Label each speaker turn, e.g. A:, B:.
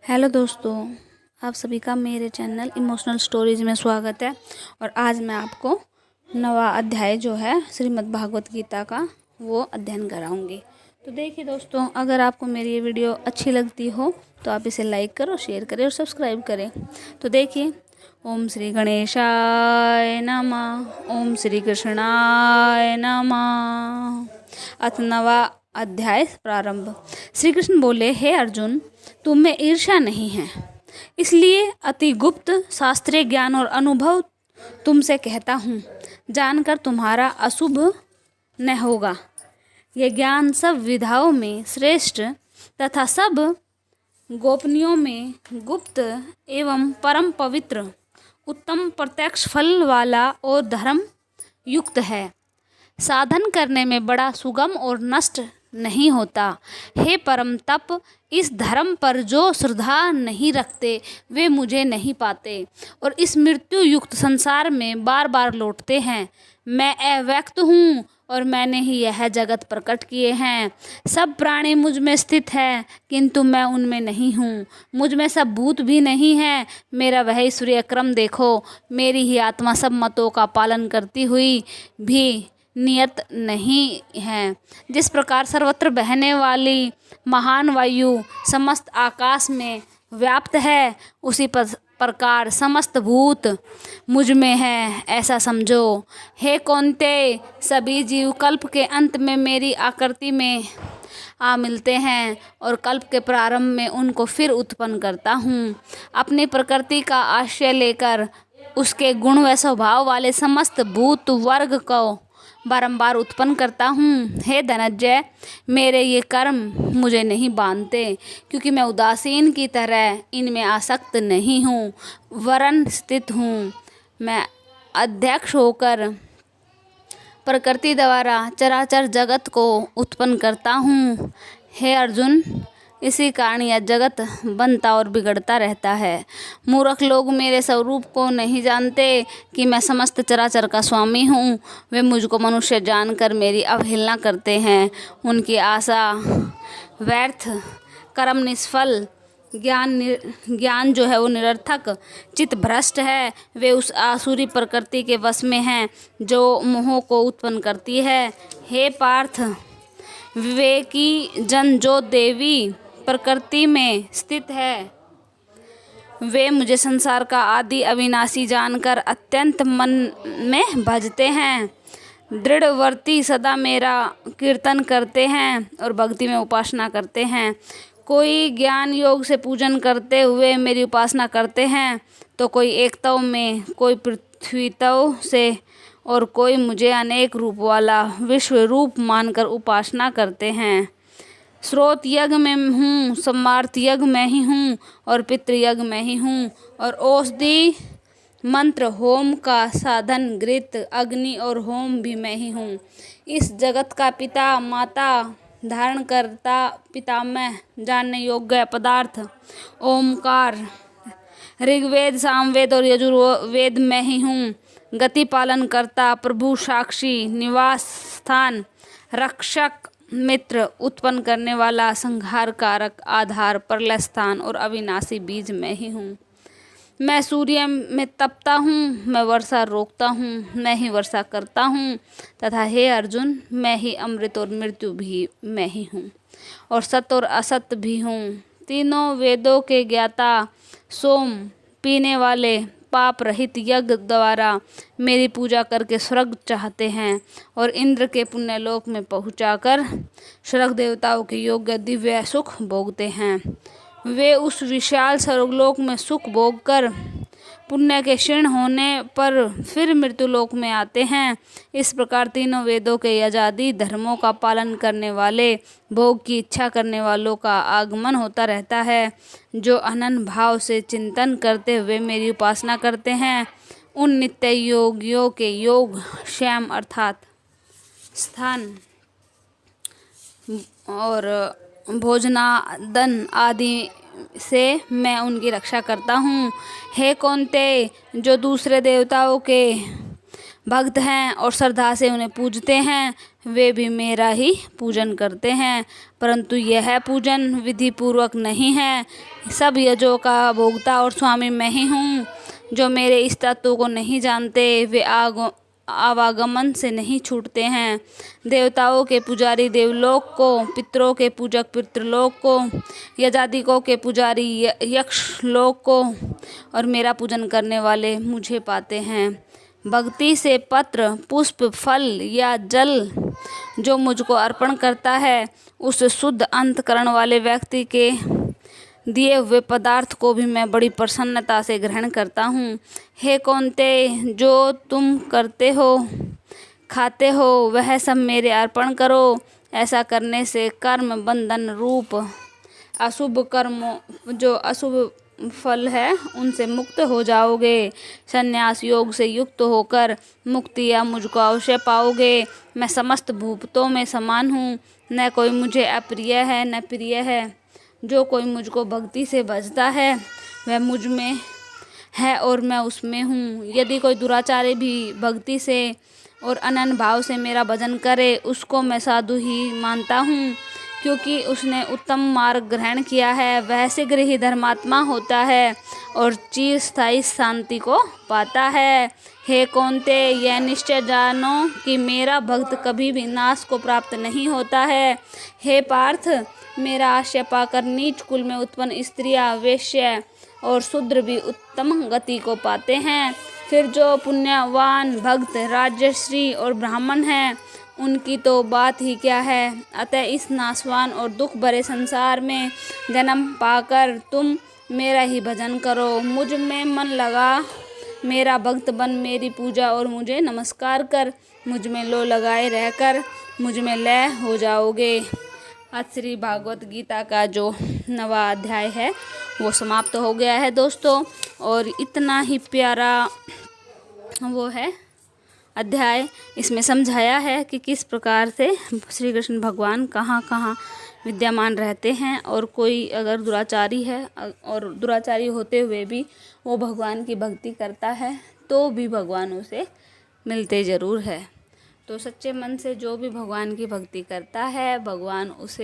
A: Hello दोस्तों, आप सभी का मेरे चैनल इमोशनल स्टोरीज में स्वागत है। और आज मैं आपको नवा अध्याय जो है श्रीमद् भागवत गीता का वो अध्ययन कराऊंगी। तो देखिए दोस्तों, अगर आपको मेरी ये वीडियो अच्छी लगती हो तो आप इसे लाइक करो, शेयर करें और सब्सक्राइब करें। तो देखिए, ओम श्री गणेशाय नमः, ओम श्री कृष्णाय नमः। अथ नवा अध्याय प्रारंभ। श्री कृष्ण बोले, हे अर्जुन, तुम में ईर्ष्या नहीं है, इसलिए अति गुप्त शास्त्रीय ज्ञान और अनुभव तुमसे कहता हूँ, जानकर तुम्हारा अशुभ न होगा। यह ज्ञान सब विधाओं में श्रेष्ठ तथा सब गोपनीयों में गुप्त एवं परम पवित्र, उत्तम प्रत्यक्ष फल वाला और धर्म युक्त है। साधन करने में बड़ा सुगम और नष्ट नहीं होता। हे परम तप, इस धर्म पर जो श्रद्धा नहीं रखते वे मुझे नहीं पाते और इस मृत्यु युक्त संसार में बार बार लौटते हैं। मैं अव्यक्त हूँ और मैंने ही यह जगत प्रकट किए हैं। सब प्राणी मुझ में स्थित है, किंतु मैं उनमें नहीं हूँ। मुझ में सब भूत भी नहीं है। मेरा वह सूर्य क्रम देखो। मेरी ही आत्मा सब मतों का पालन करती हुई भी नियत नहीं है। जिस प्रकार सर्वत्र बहने वाली महान वायु समस्त आकाश में व्याप्त है, उसी प्रकार समस्त भूत मुझ में है, ऐसा समझो। हे कौन्तेय, सभी जीव कल्प के अंत में मेरी आकृति में आ मिलते हैं और कल्प के प्रारंभ में उनको फिर उत्पन्न करता हूँ। अपनी प्रकृति का आश्रय लेकर उसके गुण व स्वभाव वाले समस्त भूत वर्ग को बारंबार उत्पन्न करता हूँ। हे धनंजय, मेरे ये कर्म मुझे नहीं बांधते, क्योंकि मैं उदासीन की तरह इनमें आसक्त नहीं हूँ, वरन स्थित हूँ। मैं अध्यक्ष होकर प्रकृति द्वारा चराचर जगत को उत्पन्न करता हूँ। हे अर्जुन, इसी कारण यह जगत बनता और बिगड़ता रहता है। मूर्ख लोग मेरे स्वरूप को नहीं जानते कि मैं समस्त चराचर का स्वामी हूँ। वे मुझको मनुष्य जानकर मेरी अवहेलना करते हैं। उनकी आशा व्यर्थ, कर्म निष्फल, ज्ञान जो है वो निरर्थक, चित्त भ्रष्ट है। वे उस आसुरी प्रकृति के वश में हैं जो मोह को उत्पन्न करती है। हे पार्थ, विवेकी जन जो देवी प्रकृति में स्थित है, वे मुझे संसार का आदि अविनाशी जानकर अत्यंत मन में भजते हैं। दृढ़वर्ती सदा मेरा कीर्तन करते हैं और भक्ति में उपासना करते हैं। कोई ज्ञान योग से पूजन करते हुए मेरी उपासना करते हैं, तो कोई एकत्व में, कोई पृथ्वीत्व से और कोई मुझे अनेक रूप वाला विश्व रूप मानकर उपासना करते हैं। स्रोत यज्ञ में हूँ, सम्मार्थ यज्ञ में ही हूँ और पितृयज्ञ में ही हूँ और औषधि मंत्र होम का साधन घृत, अग्नि और होम भी मैं ही हूँ। इस जगत का पिता, माता, धारण करता, पितामह, जानने योग्य पदार्थ, ओमकार, ऋग्वेद, सामवेद और यजुर्वेद में ही हूँ। गति पालन करता, प्रभु, साक्षी, निवास स्थान, रक्षक, मित्र, उत्पन्न करने वाला, संहार कारक, आधार, प्रलय स्थान और अविनाशी बीज मैं ही हूँ। मैं सूर्य में तपता हूँ, मैं वर्षा रोकता हूँ, मैं ही वर्षा करता हूँ तथा हे अर्जुन, मैं ही अमृत और मृत्यु भी मैं ही हूँ और सत्य और असत्य भी हूँ। तीनों वेदों के ज्ञाता, सोम पीने वाले, पाप रहित यज्ञ द्वारा मेरी पूजा करके स्वर्ग चाहते हैं और इंद्र के पुण्यलोक में पहुंचाकर स्वर्ग देवताओं के योग्य दिव्य सुख भोगते हैं। वे उस विशाल स्वर्गलोक में सुख भोगकर पुण्य के क्षीण होने पर फिर मृत्युलोक में आते हैं। इस प्रकार तीनों वेदों के यजादि धर्मों का पालन करने वाले, भोग की इच्छा करने वालों का आगमन होता रहता है। जो अनन्य भाव से चिंतन करते हुए मेरी उपासना करते हैं, उन नित्य योगियों के योग क्षेम अर्थात स्थान और भोजनादन आदि से मैं उनकी रक्षा करता हूँ। हे कौन्तेय, जो दूसरे देवताओं के भक्त हैं और श्रद्धा से उन्हें पूजते हैं, वे भी मेरा ही पूजन करते हैं, परंतु यह पूजन विधि पूर्वक नहीं है। सब यज्ञों का भोक्ता और स्वामी मैं ही हूँ। जो मेरे इस तत्व को नहीं जानते वे आवागमन से नहीं छूटते हैं। देवताओं के पुजारी देवलोक को, पितरों के पूजक पितृलोक को, यजादिकों के पुजारी यक्षलोक को और मेरा पूजन करने वाले मुझे पाते हैं। भक्ति से पत्र, पुष्प, फल या जल जो मुझको अर्पण करता है, उस शुद्ध अंतकरण वाले व्यक्ति के दिए हुए पदार्थ को भी मैं बड़ी प्रसन्नता से ग्रहण करता हूँ। हे कौन्तेय, जो तुम करते हो, खाते हो, वह सब मेरे अर्पण करो। ऐसा करने से कर्म बंधन रूप अशुभ कर्मों, जो अशुभ फल है, उनसे मुक्त हो जाओगे। संन्यास योग से युक्त होकर मुक्ति या मुझको अवश्य पाओगे। मैं समस्त भूतों में समान हूँ, न कोई मुझे अप्रिय है न प्रिय है। जो कोई मुझको भक्ति से भजता है वह मुझ में है और मैं उसमें हूँ। यदि कोई दुराचारी भी भक्ति से और अनन्य भाव से मेरा भजन करे, उसको मैं साधु ही मानता हूँ, क्योंकि उसने उत्तम मार्ग ग्रहण किया है। वह शीघ्र ही धर्मात्मा होता है और चिरस्थायी शांति को पाता है। हे कौन्तेय, यह निश्चय जानो कि मेरा भक्त कभी भी नाश को प्राप्त नहीं होता है। हे पार्थ, मेरा आश्रय पाकर नीच कुल में उत्पन्न स्त्रियां, वेश्या और शूद्र भी उत्तम गति को पाते हैं। फिर जो पुण्यवान भक्त, राजर्षि और ब्राह्मण हैं, उनकी तो बात ही क्या है। अतः इस नाशवान और दुख भरे संसार में जन्म पाकर तुम मेरा ही भजन करो। मुझ में मन लगा मेरा भक्त बन मेरी पूजा और मुझे नमस्कार कर। मुझ में लो लगाए रहकर मुझ में लय हो जाओगे। आज श्री भागवत गीता का जो 9वां अध्याय है वो समाप्त हो गया है दोस्तों। और इतना ही प्यारा वो है अध्याय, इसमें समझाया है कि किस प्रकार से श्री कृष्ण भगवान कहाँ कहाँ विद्यमान रहते हैं, और कोई अगर दुराचारी है और दुराचारी होते हुए भी वो भगवान की भक्ति करता है तो भी भगवान उसे मिलते ज़रूर है। तो सच्चे मन से जो भी भगवान की भक्ति करता है, भगवान उसे